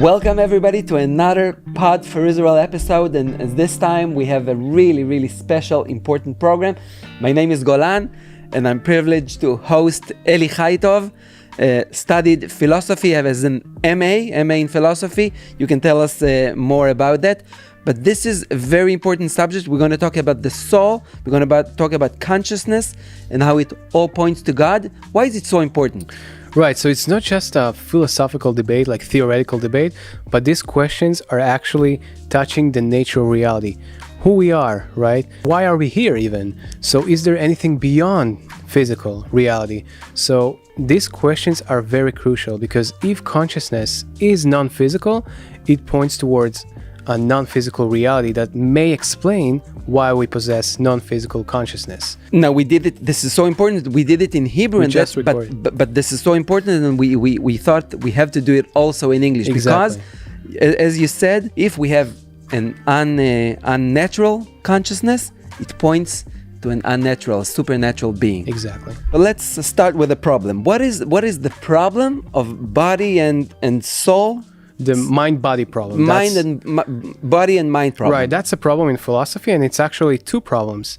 Welcome everybody to another Pod for Israel episode, and this time we have a really special, important program. My name is Golan, and I'm privileged to host Eli Haitov. Studied philosophy, has an MA in philosophy. You can tell us more about that. But this is a very important subject. We're going to talk about the soul. We're going to talk about consciousness and how it all points to God. Why is it so important? Right, so it's not just a philosophical debate, like theoretical debate, but these questions are actually touching the nature of reality. Who we are, right? Why are we here even? So is there anything beyond physical reality? So these questions are very crucial because if consciousness is non-physical, it points towards a non-physical reality that may explain why we possess non-physical consciousness. Now we did it. This is so important. We did it in Hebrew, but this is so important, and we thought we have to do it also in English. Exactly. Because, as you said, if we have an unnatural consciousness, it points to an unnatural, supernatural being. Exactly. But let's start with the problem. What is the problem of body and soul? The mind-body problem. Body and mind problem. Right, that's a problem in philosophy, and it's actually two problems.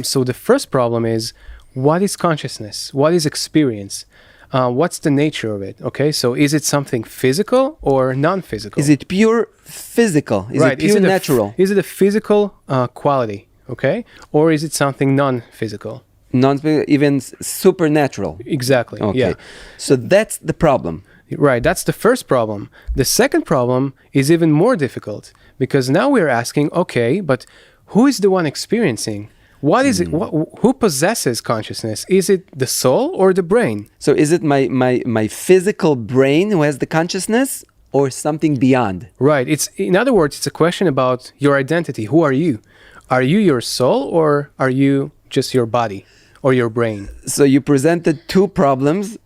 So the first problem is, what is consciousness? What is experience? What's the nature of it? Okay, so is it something physical or non-physical? Is it pure physical? Is it pure natural? Is it a physical quality? Okay, or is it something non-physical? Even supernatural. Exactly. Okay. Yeah. So that's the problem. Right, that's the first problem. The second problem is even more difficult because now we're asking, okay, but who is the one experiencing? What is it? Who possesses consciousness? Is it the soul or the brain? So is it my physical brain who has the consciousness or something beyond? Right. In other words, it's a question about your identity. Who are you? Are you your soul or are you just your body or your brain? So you presented two problems.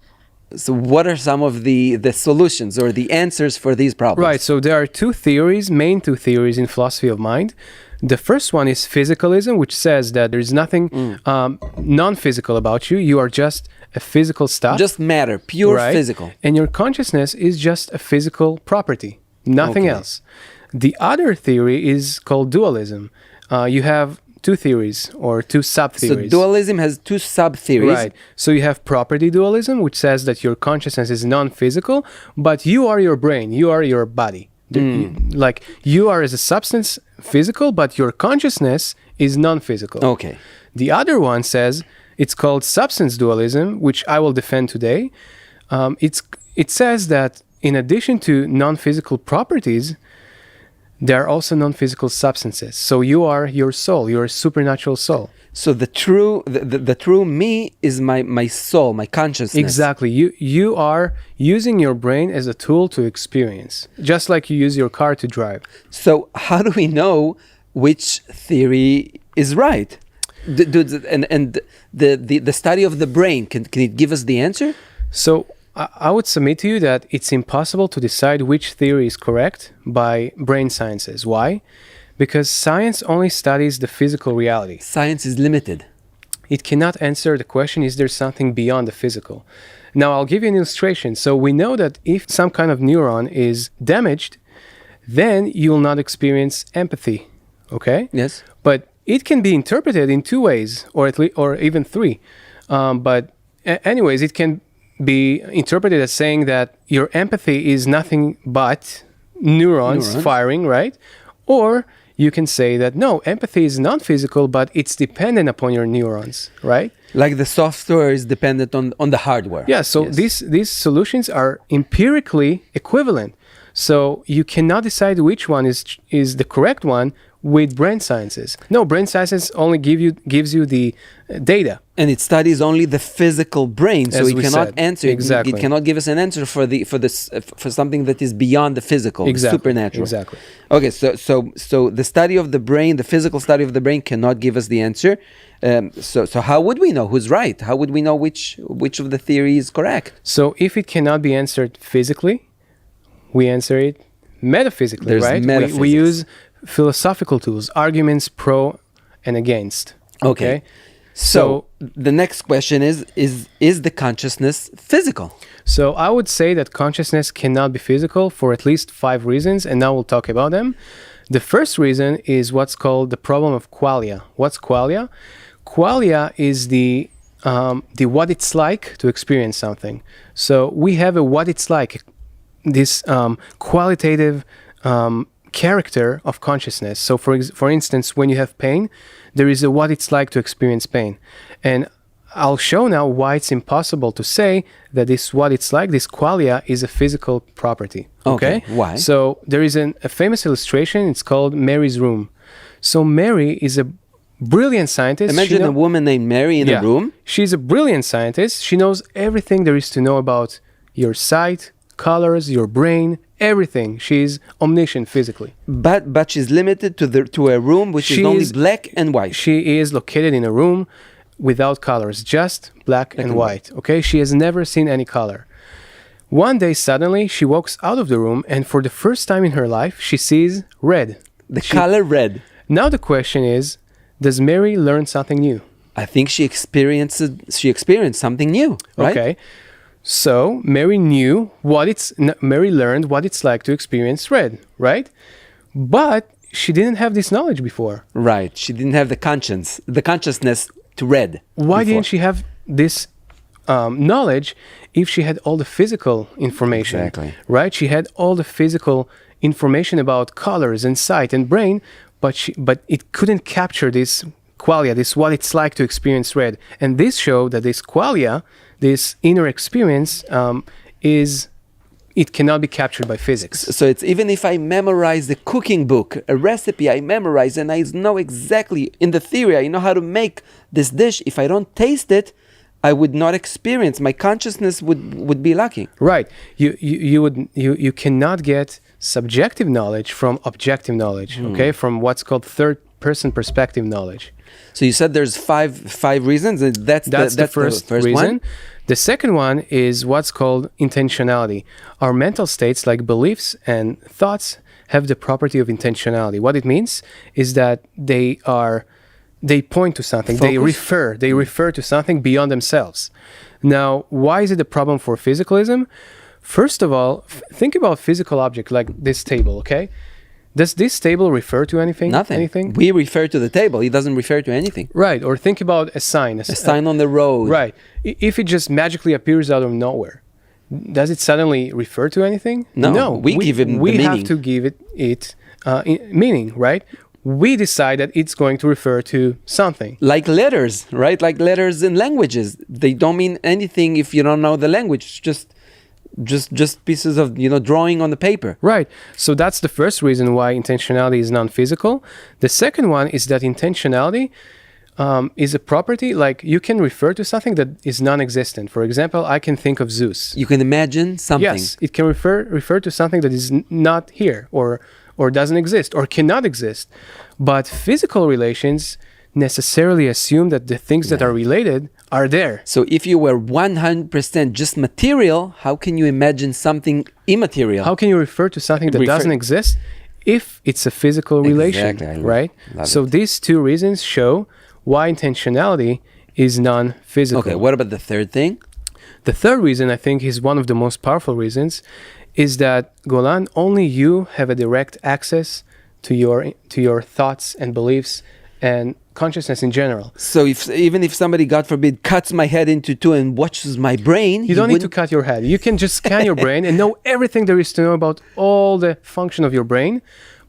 So what are some of the solutions or the answers for these problems? Right, so there are main two theories in philosophy of mind. The first one is physicalism, which says that there is nothing non-physical about you. You are just a physical stuff. Just matter, pure physical. And your consciousness is just a physical property, nothing else. The other theory is called dualism. You have two theories or two sub-theories. So dualism has two sub-theories. Right. So you have property dualism, which says that your consciousness is non-physical, but you are your brain, you are your body. Like you are as a substance physical, but your consciousness is non-physical. Okay. The other one says, it's called substance dualism, which I will defend today. It says that in addition to non-physical properties, there are also non-physical substances. So you are your soul, you're a supernatural soul. So the true me is my soul, my consciousness. Exactly. You are using your brain as a tool to experience, just like you use your car to drive. So how do we know which theory is right? And the study of the brain, can it give us the answer? So I would submit to you that it's impossible to decide which theory is correct by brain sciences. Why? Because science only studies the physical reality. Science is limited. It cannot answer the question, is there something beyond the physical? Now, I'll give you an illustration. So we know that if some kind of neuron is damaged, then you will not experience empathy. Okay? Yes. But it can be interpreted in two ways, or even three. But anyways, it can be interpreted as saying that your empathy is nothing but neurons firing, right? Or you can say that no, empathy is non-physical, but it's dependent upon your neurons, right? Like the software is dependent on the hardware. Yeah, so these solutions are empirically equivalent. So you cannot decide which one is the correct one with brain sciences. No, brain sciences only gives you the data. And it studies only the physical brain, so it cannot answer. Exactly. It cannot give us an answer for something that is beyond the physical, the supernatural. Exactly. Okay, so the study of the brain, the physical study of the brain, cannot give us the answer. So how would we know who's right? How would we know which of the theory is correct? So if it cannot be answered physically, we answer it metaphysically, There's right? metaphysics. We use philosophical tools, arguments pro and against. Okay. So the next question is the consciousness physical? So I would say that consciousness cannot be physical for at least 5 reasons, and now we'll talk about them. The first reason is what's called the problem of qualia. What's qualia? Qualia is the what it's like to experience something. So we have a what it's like, this qualitative character of consciousness. So for instance, when you have pain, there is a what it's like to experience pain. And I'll show now why it's impossible to say that this what it's like, this qualia, is a physical property. Okay? Why? So there is a famous illustration. It's called Mary's room. So Mary is a brilliant scientist. Imagine a woman named Mary in a room. She's a brilliant scientist. She knows everything there is to know about your sight, colors, your brain, everything. She's omniscient physically. But she's limited to a room which is only black and white. She is located in a room without colors, just black and white. Okay? She has never seen any color. One day, suddenly, she walks out of the room, and for the first time in her life, she sees red. The color red. Now the question is, does Mary learn something new? I think she experienced something new, right? Okay. So Mary learned what it's like to experience red, right? But she didn't have this knowledge before. Right. She didn't have the consciousness to red. Why didn't she have this knowledge if she had all the physical information? Exactly. Right? She had all the physical information about colors and sight and brain, but it couldn't capture this qualia, this what it's like to experience red. And this showed that this qualia, this inner experience, it cannot be captured by physics. So it's even if I memorize the cooking book, a recipe I memorize, and I know exactly, in the theory, I know how to make this dish. If I don't taste it, I would not experience. My consciousness would be lacking. Right. You cannot get subjective knowledge from objective knowledge. Okay, from what's called third-person perspective knowledge. So you said there's five reasons. That's the first reason. One. The second one is what's called intentionality. Our mental states, like beliefs and thoughts, have the property of intentionality. What it means is that they point to something. Focus. They refer to something beyond themselves. Now, why is it a problem for physicalism? First of all, think about physical object like this table, okay? Does this table refer to anything? Nothing. Anything? We refer to the table. It doesn't refer to anything. Right. Or think about a sign. A sign on the road. Right. If it just magically appears out of nowhere, does it suddenly refer to anything? No. We give it the meaning. We have to give it meaning, right? We decide that it's going to refer to something. Like letters, right? Like letters in languages. They don't mean anything if you don't know the language. Just pieces of drawing on the paper. Right. So that's the first reason why intentionality is non-physical. The second one is that intentionality is a property, like you can refer to something that is non-existent. For example, I can think of Zeus. You can imagine something. Yes, it can refer to something that is not here or doesn't exist or cannot exist. But physical relations necessarily assume that the things that are related are there. So if you were 100% just material, how can you imagine something immaterial? How can you refer to something that doesn't exist if it's a physical relation, exactly. right? So these two reasons show why intentionality is non-physical. Okay, what about the third thing? The third reason, I think, is one of the most powerful reasons, is that, Golan, only you have a direct access to your thoughts and beliefs and consciousness in general. So even if somebody, God forbid, cuts my head into two and watches my brain, you don't need to cut your head. You can just scan your brain and know everything there is to know about all the function of your brain,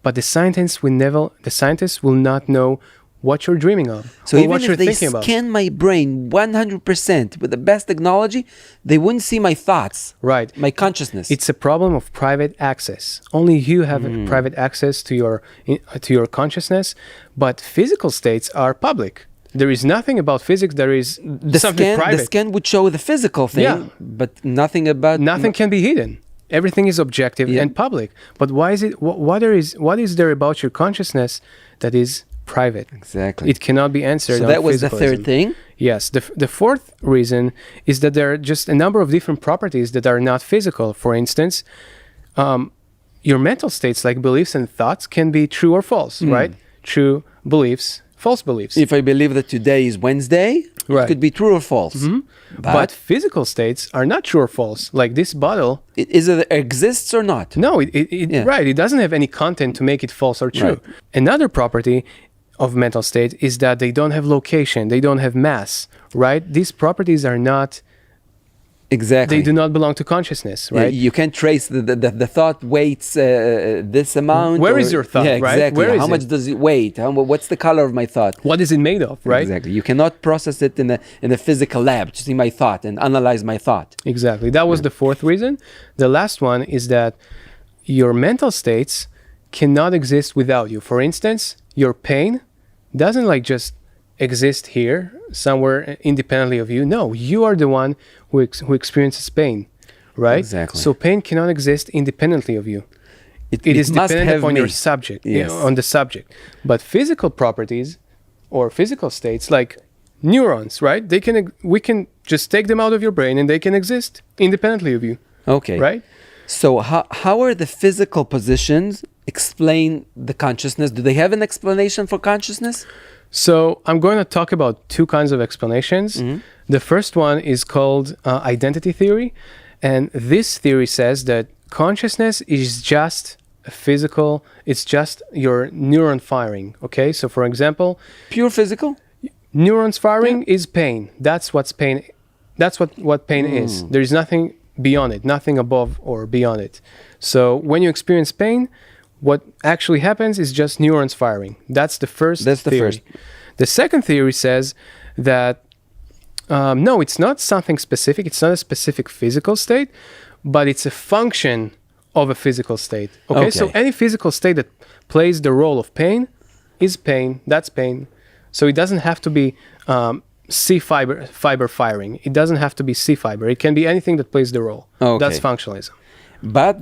but the scientists will not know what you're dreaming of, so or even what if you're they thinking about. Scan my brain 100% with the best technology, they wouldn't see my thoughts, right? My consciousness. It's a problem of private access. Only you have private access to your consciousness, but physical states are public. There is nothing about physics. There is something private. The scan would show the physical thing, but nothing about... Nothing can be hidden. Everything is objective and public. But why is it? What is there about your consciousness that is private? Exactly. It cannot be answered. So that was the third thing? Yes. The fourth reason is that there are just a number of different properties that are not physical. For instance, your mental states, like beliefs and thoughts, can be true or false, right? True beliefs, false beliefs. If I believe that today is Wednesday, Right. it could be true or false. But physical states are not true or false. Like this bottle, It exists or not? no, Yeah. right, it doesn't have any content to make it false or true. Right. Another property of mental state is that they don't have location, they don't have mass, right? These properties are not, Exactly. they do not belong to consciousness, right? You can't trace the thought weights this amount. Where is your thought, yeah, right? Exactly. Where is How it? much does it weight? What's the color of my thought? What is it made of, right? Exactly. You cannot process it in a physical lab to see my thought and analyze my thought. Exactly. That was the fourth reason. The last one is that your mental states cannot exist without you. For instance, your pain doesn't like just exist here somewhere independently of you. No, you are the one who experiences pain, right? Exactly. So pain cannot exist independently of you. It is must dependent have upon me. your subject, Yes. on the subject. But physical properties or physical states like neurons, right? We can just take them out of your brain and they can exist independently of you, Okay. right? So how are the physical positions explain the consciousness? Do they have an explanation for consciousness? So I'm going to talk about two kinds of explanations. The first one is called identity theory. And this theory says that consciousness is just a physical, it's just your neuron firing, okay? So for example, Pure physical? neurons firing is pain. That's what's pain. That's what pain is. There is nothing beyond it, nothing above or beyond it. So when you experience pain, what actually happens is just neurons firing. That's the first theory. The second theory says that no, it's not something specific. It's not a specific physical state, but it's a function of a physical state. Okay? So any physical state that plays the role of pain is pain. That's pain. So it doesn't have to be C fiber firing. It doesn't have to be C fiber. It can be anything that plays the role. Okay. That's functionalism. But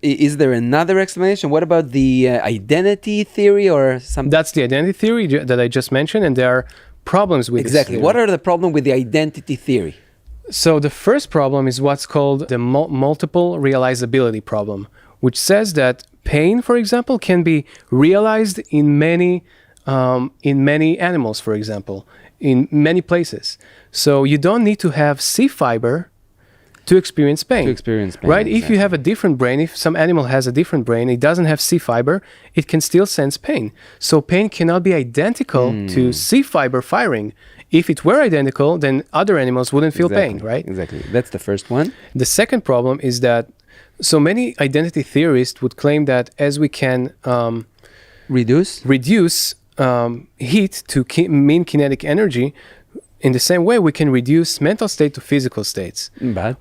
is there another explanation? What about the identity theory or something? That's the identity theory that I just mentioned, and there are problems with Exactly. this theory. What are the problems with the identity theory? So the first problem is what's called the multiple realizability problem, which says that pain, for example, can be realized in many animals, for example, in many places. So you don't need to have C fiber to experience pain. Right? Exactly. If you have a different brain, if some animal has a different brain, it doesn't have C fiber, it can still sense pain. So pain cannot be identical to C fiber firing. If it were identical, then other animals wouldn't feel pain, right? Exactly. That's the first one. The second problem is that so many identity theorists would claim that as we can Reduce? reduce heat to mean kinetic energy, in the same way we can reduce mental state to physical states.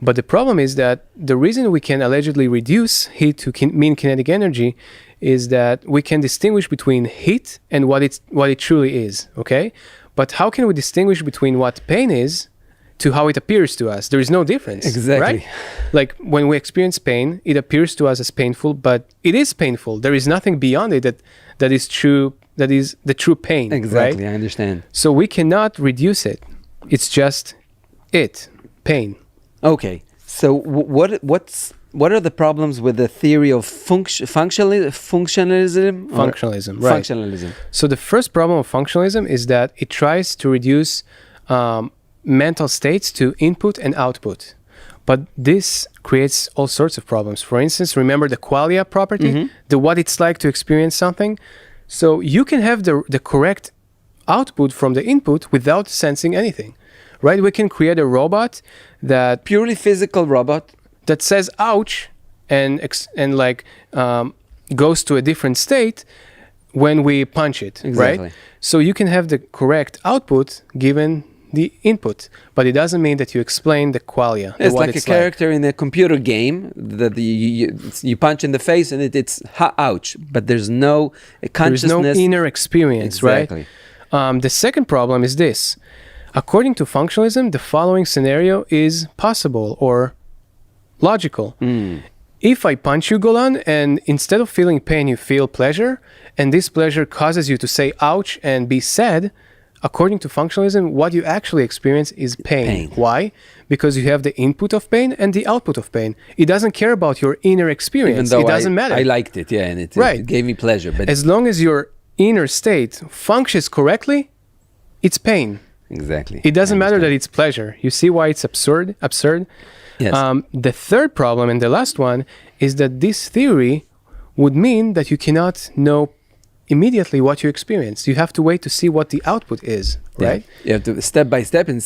But the problem is that the reason we can allegedly reduce heat to mean kinetic energy is that we can distinguish between heat and what it truly is, okay? But how can we distinguish between what pain is to how it appears to us? There is no difference. Exactly. Right? Like when we experience pain, it appears to us as painful, but it is painful. There is nothing beyond it that is true, that is the true pain. Exactly. Right? I understand. So we cannot reduce it. It's just pain. Okay. So what are the problems with the theory of functionalism? Functionalism, right. Functionalism. So the first problem of functionalism is that it tries to reduce mental states to input and output. But this creates all sorts of problems. For instance, remember the qualia property, the what it's like to experience something. So you can have the correct output from the input without sensing anything, right? We can create a robot that Purely physical robot. that says ouch and goes to a different state when we punch it, Exactly. right? So you can have the correct output given the input, but it doesn't mean that you explain the qualia. It's like a character in a computer game that you punch in the face and it's ouch, but there's no consciousness. There's no inner experience, Exactly. right? The second problem is this. According to functionalism, the following scenario is possible or logical. If I punch you, Golan, and instead of feeling pain, you feel pleasure, and this pleasure causes you to say ouch and be sad, according to functionalism, what you actually experience is pain. Why? Because you have the input of pain and the output of pain. It doesn't care about your inner experience. Even though it doesn't matter. I liked it, yeah, and it gave me pleasure. But as long as your inner state functions correctly, it's pain. Exactly. It doesn't matter that it's pleasure. You see why it's absurd? Yes. The third problem, and the last one, is that this theory would mean that you cannot know immediately what you experience. You have to wait to see what the output is, right? You have to step by step, and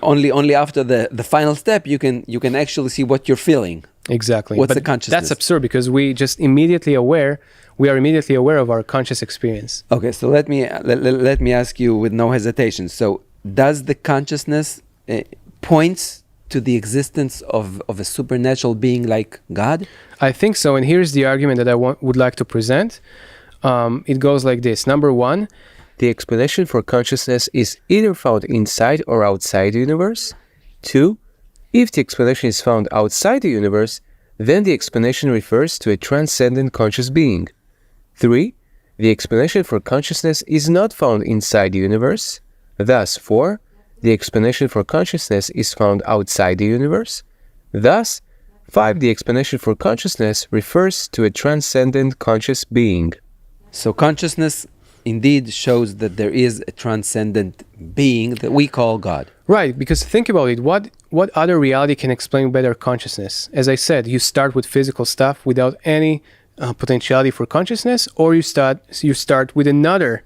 only after the final step you can actually see what you're feeling. Exactly. What's But the consciousness? that's absurd because we are immediately aware of our conscious experience. Okay, so let me ask you with no hesitation. So does the consciousness points to the existence of a supernatural being like God? I think so, and here's the argument that I would like to present. It goes like this. Number one, The explanation for consciousness is either found inside or outside the universe. 2. If the explanation is found outside the universe, then the explanation refers to a transcendent conscious being. 3. The explanation for consciousness is not found inside the universe. Thus, 4. The explanation for consciousness is found outside the universe. Thus, 5. The explanation for consciousness refers to a transcendent conscious being. So consciousness indeed shows that there is a transcendent being that we call God. right, because think about it. What other reality can explain better consciousness? As I said, you start with physical stuff without any potentiality for consciousness, or you start with another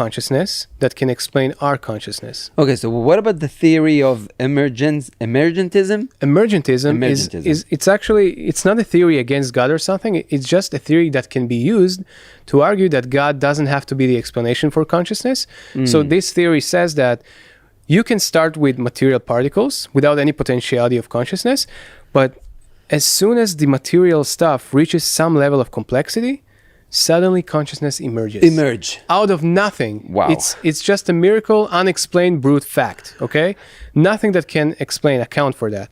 consciousness that can explain our consciousness. Okay, so what about the theory of emergentism? Emergentism is it's not a theory against God or something. It's just a theory that can be used to argue that God doesn't have to be the explanation for consciousness. So this theory says that you can start with material particles without any potentiality of consciousness, but as soon as the material stuff reaches some level of complexity, suddenly consciousness emerges. Out of nothing. Wow. It's just a miracle, unexplained brute fact, okay? Nothing that can account for that.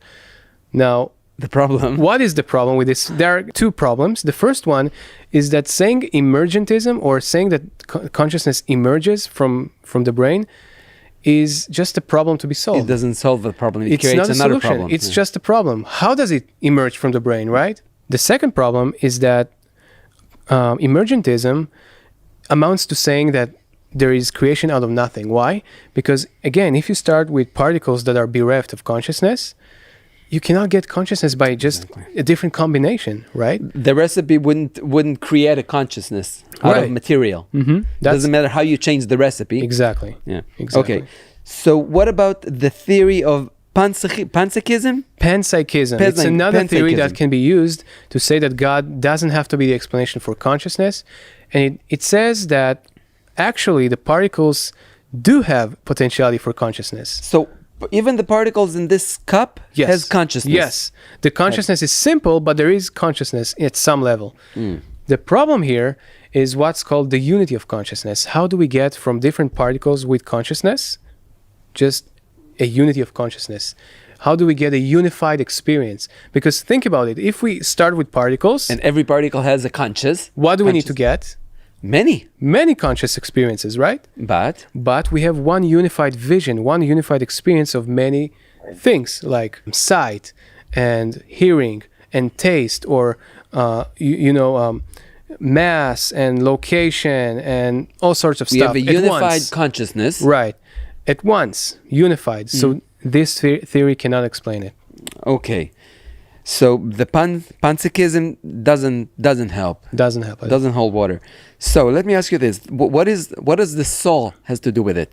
Now, The problem. what is the problem with this? There are two problems. The first one is that saying emergentism or saying that consciousness emerges from the brain is just a problem to be solved. It doesn't solve the problem. It It's creates not a another solution. problem. It's just a problem. How does it emerge from the brain, right? The second problem is that emergentism amounts to saying that there is creation out of nothing. Why? Because, again, if you start with particles that are bereft of consciousness, you cannot get consciousness by just a different combination, right? The recipe wouldn't create a consciousness out of Right. material. Mm-hmm. Doesn't matter how you change the recipe. Exactly. Yeah. Exactly. Okay. So what about the theory of panpsychism? Panpsychism. It's another theory that panpsychism. can be used to say that God doesn't have to be the explanation for consciousness. And it says that actually the particles do have potentiality for consciousness. So even the particles in this cup Yes. has consciousness. Yes. The consciousness is simple, but there is consciousness at some level. The problem here is what's called the unity of consciousness. How do we get from different particles with consciousness just a unity of consciousness? How do we get a unified experience? Because think about it. If we start with particles, And every particle has a conscious. what do we need to get? Many. Many conscious experiences, right? But we have one unified vision, one unified experience of many things like sight and hearing and taste, or mass and location and all sorts of We stuff have a at unified once. consciousness. Right, at once, unified. So this theory cannot explain it. Okay. So the panpsychism doesn't help. Doesn't help. Doesn't hold water. So let me ask you this: what does the soul has to do with it?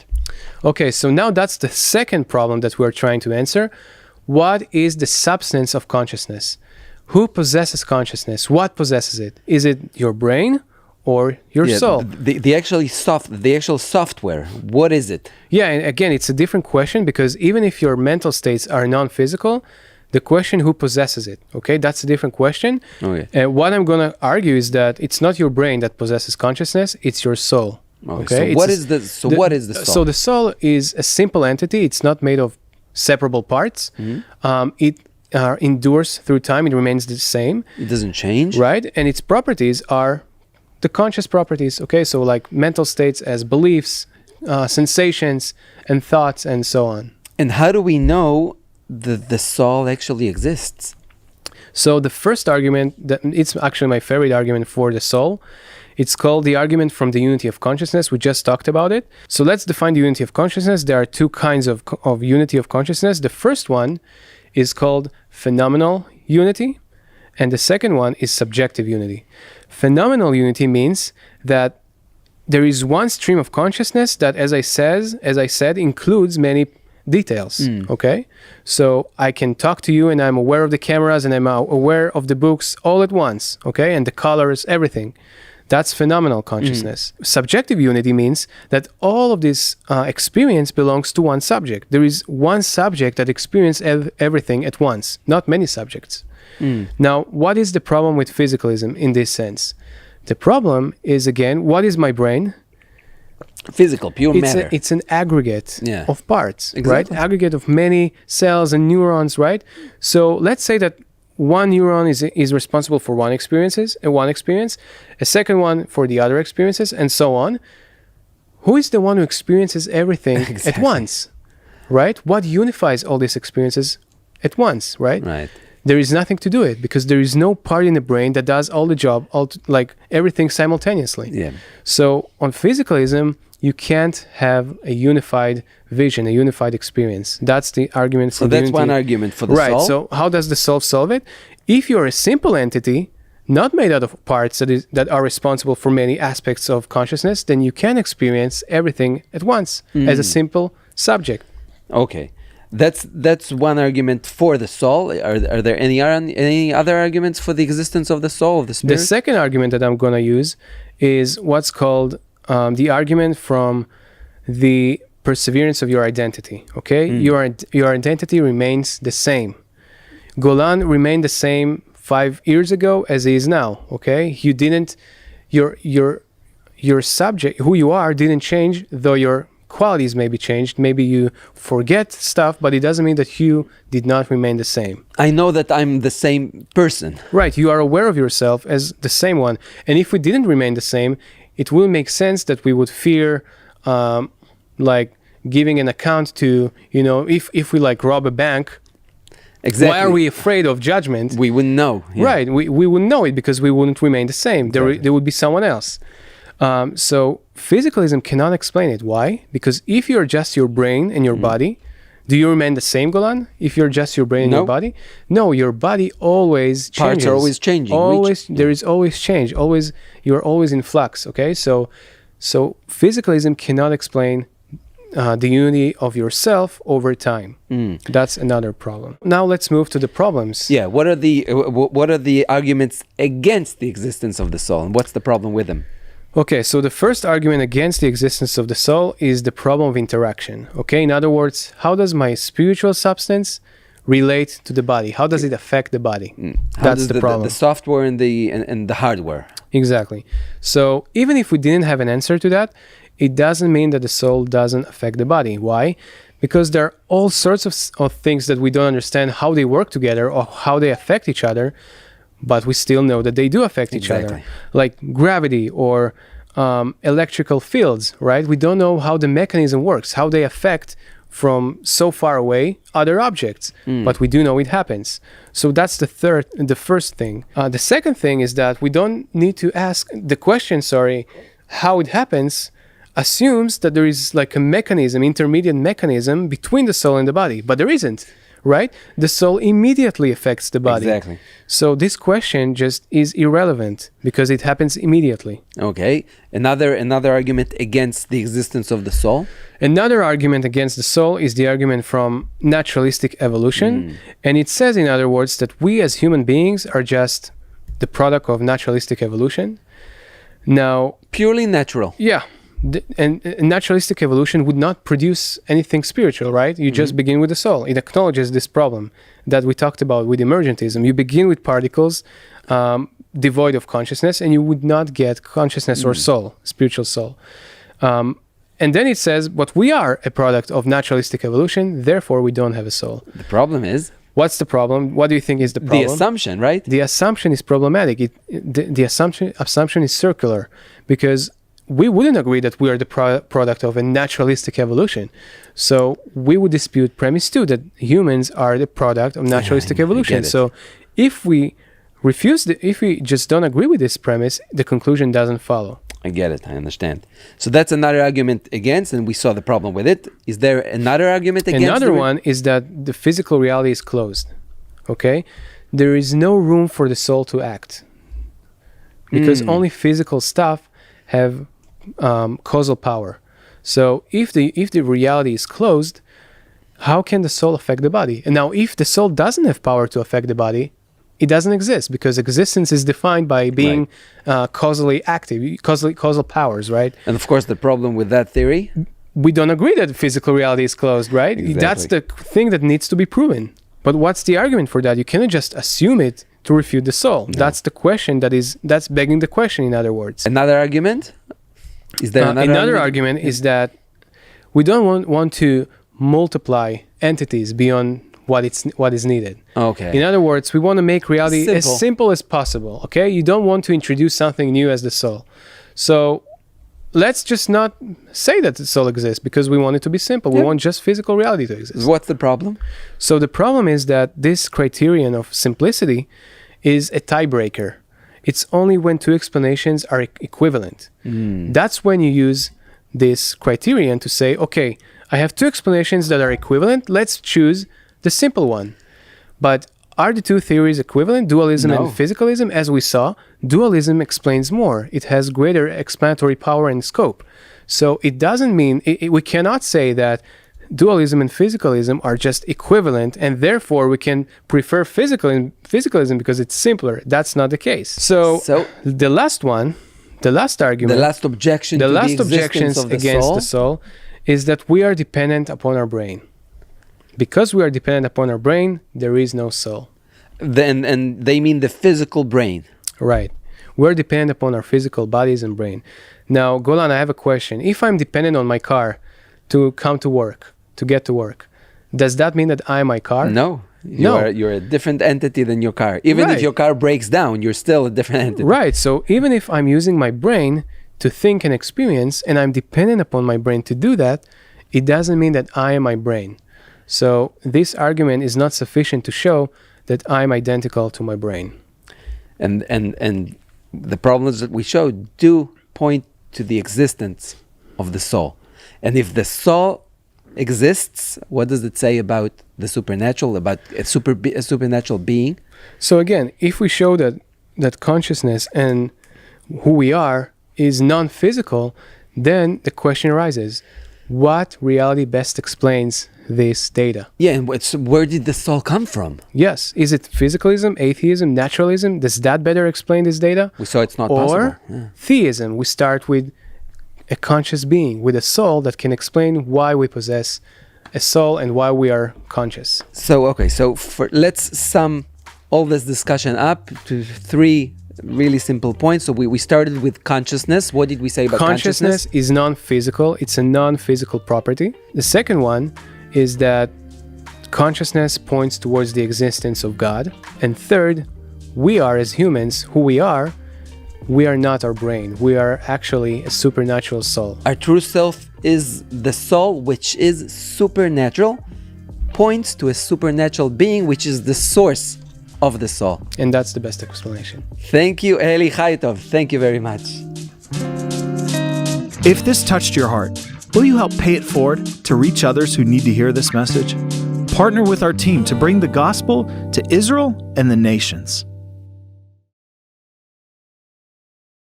Okay, so now that's the second problem that we're trying to answer. What is the substance of consciousness? Who possesses consciousness? What possesses it? Is it your brain or your soul? The actual software. What is it? Yeah, and again, it's a different question because even if your mental states are non-physical, the question who possesses it, okay, that's a different question. Okay. And what I'm going to argue is that it's not your brain that possesses consciousness, it's your soul. Okay. So what is the soul? So the soul is a simple entity. It's not made of separable parts. It endures through time. It remains the same. It doesn't change. Right? And its properties are the conscious properties. Okay. So like mental states as beliefs, sensations, and thoughts, and so on. And how do we know that the soul actually exists? So the first argument, it's actually my favorite argument for the soul. It's called the argument from the unity of consciousness. We just talked about it. So let's define the unity of consciousness. There are two kinds of unity of consciousness. The first one is called phenomenal unity, and the second one is subjective unity. Phenomenal unity means that there is one stream of consciousness that, as I said, includes many details. Okay, so I can talk to you, and I'm aware of the cameras, and I'm aware of the books all at once. Okay, and the colors, everything. That's phenomenal consciousness. Subjective unity means that all of this experience belongs to one subject. There is one subject that experiences everything at once, not many subjects. Now, what is the problem with physicalism in this sense? The problem is, again, what is my brain? Physical, pure matter. It's an aggregate of parts, Exactly. right? Aggregate of many cells and neurons, right? So let's say that one neuron is responsible for one experience, a second one for the other experiences, and so on. Who is the one who experiences everything at once, right? What unifies all these experiences at once, right? Right. There is nothing to do it because there is no part in the brain that does all the job, like everything simultaneously. Yeah. So on physicalism, you can't have a unified vision, a unified experience. That's the argument for So that's unity. one argument for the soul. Right. So how does the soul solve it? If you're a simple entity, not made out of parts that are responsible for many aspects of consciousness, then you can experience everything at once as a simple subject. Okay. That's one argument for the soul. Are there any other arguments for the existence of the soul, of the spirit? The second argument that I'm going to use is what's called the argument from the perseverance of your identity. Okay, your identity remains the same. Golan remained the same 5 years ago as he is now. Okay, you didn't. Your subject, who you are, didn't change, though your qualities may be changed. Maybe you forget stuff, but it doesn't mean that you did not remain the same. I know that I'm the same person. Right, you are aware of yourself as the same one. And if we didn't remain the same, it will make sense that we would fear like giving an account to, if we like rob a bank. Exactly. Why are we afraid of judgment? We wouldn't know. Yeah. Right, we wouldn't know it because we wouldn't remain the same. Exactly. There would be someone else. So physicalism cannot explain it. Why? Because if you're just your brain and your body, do you remain the same, Golan? If you're just your brain and your body? No, your body always changes. Parts are always changing. There is always change. You're always in flux. Okay, so physicalism cannot explain the unity of yourself over time. That's another problem. Now let's move to the problems. Yeah. What are the arguments against the existence of the soul, and what's the problem with them? Okay, so the first argument against the existence of the soul is the problem of interaction. Okay, in other words, how does my spiritual substance relate to the body? How does it affect the body? That's the problem. The software and the hardware. Exactly. So even if we didn't have an answer to that, it doesn't mean that the soul doesn't affect the body. Why? Because there are all sorts of things that we don't understand how they work together or how they affect each other, but we still know that they do affect each other. Like gravity or electrical fields, right? We don't know how the mechanism works, how they affect from so far away other objects, but we do know it happens. So that's the first thing. The second thing is that we don't need to ask the question, how it happens assumes that there is like a mechanism, intermediate mechanism between the soul and the body, but there isn't, right? The soul immediately affects the body. Exactly. So this question just is irrelevant because it happens immediately. Okay. Another argument against the existence of the soul. Another argument against the soul is the argument from naturalistic evolution. And it says, in other words, that we as human beings are just the product of naturalistic evolution. Now, Purely natural. yeah. And naturalistic evolution would not produce anything spiritual, right? You just begin with the soul. It acknowledges this problem that we talked about with emergentism. You begin with particles devoid of consciousness, and you would not get consciousness or soul, spiritual soul. And then it says, but we are a product of naturalistic evolution, therefore we don't have a soul. The problem is... What's the problem? What do you think is the problem? The assumption, right? The assumption is problematic. The assumption is circular because we wouldn't agree that we are the product of a naturalistic evolution. So we would dispute premise 2, that humans are the product of naturalistic evolution. So if we if we just don't agree with this premise, the conclusion doesn't follow. I get it. I understand. So that's another argument against, and we saw the problem with it. Is there another argument against? Another one is that the physical reality is closed. Okay? There is no room for the soul to act. Because only physical stuff have causal power. So if the reality is closed, how can the soul affect the body? And now if the soul doesn't have power to affect the body, it doesn't exist, because existence is defined by being causally active, causal powers, right? And of course, the problem with that theory? We don't agree that physical reality is closed, right? Exactly. That's the thing that needs to be proven. But what's the argument for that? You cannot just assume it to refute the soul. No. That's the question that's begging the question, in other words. Another argument? Is there another argument is that we don't want to multiply entities beyond what is needed. Okay. In other words, we want to make reality as simple as possible. Okay, you don't want to introduce something new as the soul. So let's just not say that the soul exists, because we want it to be simple. We want just physical reality to exist. What's the problem? So the problem is that this criterion of simplicity is a tiebreaker. It's only when two explanations are equivalent. That's when you use this criterion to say, okay, I have two explanations that are equivalent. Let's choose the simple one. But are the two theories equivalent, dualism and physicalism? As we saw, dualism explains more. It has greater explanatory power and scope. So it doesn't mean, we cannot say that dualism and physicalism are just equivalent, and therefore we can prefer physicalism because it's simpler. That's not the case. So the last argument, the last objection against the soul is that we are dependent upon our brain. Because we are dependent upon our brain, there is no soul. And they mean the physical brain. Right. We're dependent upon our physical bodies and brain. Now, Golan, I have a question. If I'm dependent on my car to come to work, to get to work, does that mean that I'm my car? No. You're a different entity than your car. Even if your car breaks down, you're still a different entity. Right. So even if I'm using my brain to think and experience, and I'm dependent upon my brain to do that, it doesn't mean that I am my brain. So this argument is not sufficient to show that I'm identical to my brain. And the problems that we showed do point to the existence of the soul. And if the soul exists, what does it say about the supernatural, about a supernatural being? So again, if we show that consciousness and who we are is non-physical, then the question arises, what reality best explains this data? Yeah, and where did the soul come from? Yes. Is it physicalism, atheism, naturalism? Does that better explain this data? We saw it's not possible. Or theism. We start with a conscious being, with a soul that can explain why we possess a soul and why we are conscious. So let's sum all this discussion up to three really simple points. So we started with consciousness. What did we say about consciousness? Consciousness is non-physical. It's a non-physical property. The second one is that consciousness points towards the existence of God. And third, we are, as humans, who we are not our brain. We are actually a supernatural soul. Our true self is the soul, which is supernatural, points to a supernatural being, which is the source of the soul. And that's the best explanation. Thank you, Eli Haitov. Thank you very much. If this touched your heart, will you help pay it forward to reach others who need to hear this message? Partner with our team to bring the gospel to Israel and the nations.